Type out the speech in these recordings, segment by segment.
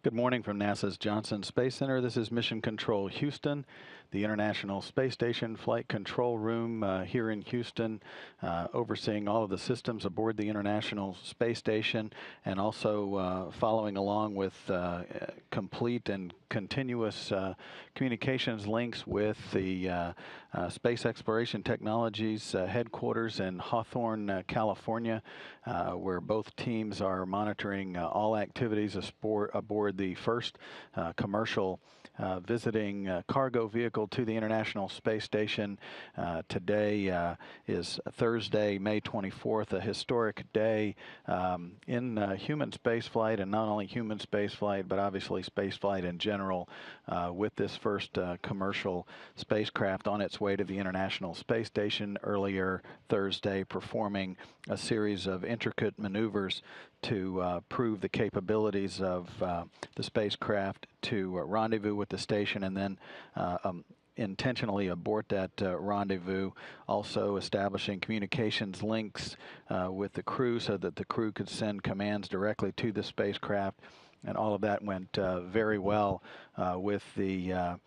Good morning from NASA's Johnson Space Center. This is Mission Control Houston, the International Space Station Flight Control Room here in Houston, overseeing all of the systems aboard the International Space Station and also following along with complete and continuous communications links with the Space Exploration Technologies headquarters in Hawthorne, California, where both teams are monitoring all activities aboard the first commercial visiting cargo vehicle to the International Space Station. Today is Thursday, May 24th, a historic day in human spaceflight, and not only human spaceflight, but obviously spaceflight in general, with this first commercial spacecraft on its way to the International Space Station earlier Thursday, performing a series of intricate maneuvers to prove the capabilities of the spacecraft to rendezvous with the station and then intentionally abort that rendezvous, also establishing communications links with the crew so that the crew could send commands directly to the spacecraft. And all of that went very well with the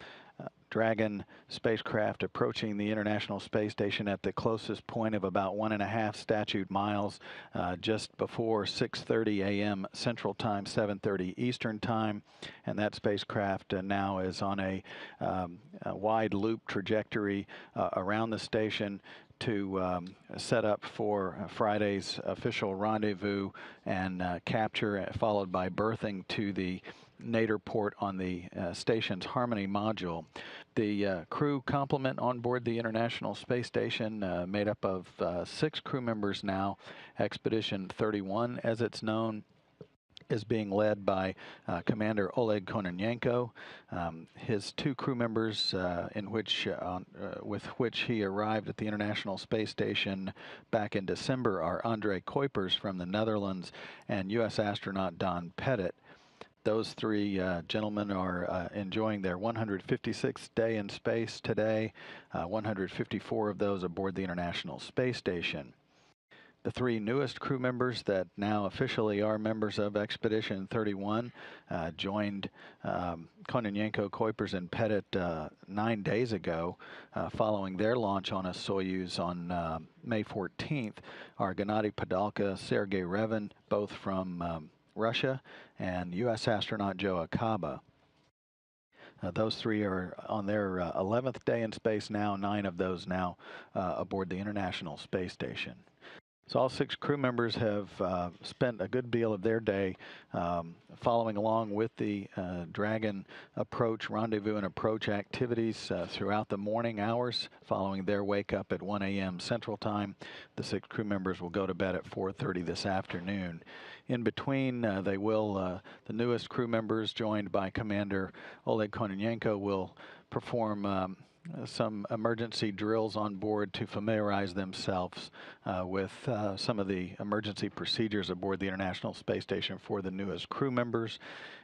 Dragon spacecraft approaching the International Space Station at the closest point of about 1.5 statute miles just before 6:30 a.m. Central Time, 7:30 Eastern Time. And that spacecraft now is on a wide loop trajectory around the station to set up for Friday's official rendezvous and capture, followed by berthing to the nadir port on the station's Harmony module. The crew complement on board the International Space Station, made up of 6 crew members now. Expedition 31, as it's known, is being led by Commander Oleg Kononenko. His 2 crew members, with which he arrived at the International Space Station back in December, are André Kuipers from the Netherlands and U.S. astronaut Don Pettit. Those 3 gentlemen are enjoying their 156th day in space today, 154 of those aboard the International Space Station. The 3 newest crew members that now officially are members of Expedition 31 joined Kononenko, Kuipers, and Pettit 9 days ago, following their launch on a Soyuz on May 14th. Are Gennady Padalka, Sergei Revin, both from Russia, and U.S. astronaut Joe Acaba. Those 3 are on their 11th day in space now, 9 of those now aboard the International Space Station. So all 6 crew members have spent a good deal of their day following along with the Dragon approach, rendezvous and approach activities throughout the morning hours following their wake up at 1 a.m. Central Time. The 6 crew members will go to bed at 4:30 this afternoon. In between, the newest crew members, joined by Commander Oleg Kononenko, will perform some emergency drills on board to familiarize themselves with some of the emergency procedures aboard the International Space Station for the newest crew members.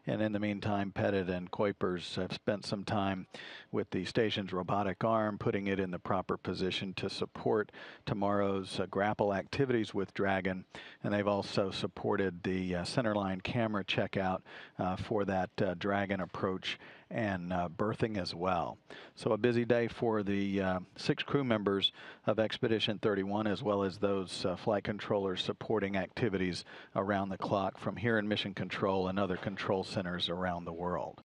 And in the meantime, Pettit and Kuipers have spent some time with the station's robotic arm, putting it in the proper position to support tomorrow's grapple activities with Dragon. And they've also supported the centerline camera checkout for that Dragon approach and berthing as well. So a busy day for the 6 crew members of Expedition 31, as well as those flight controllers supporting activities around the clock from here in Mission Control and other control centers around the world.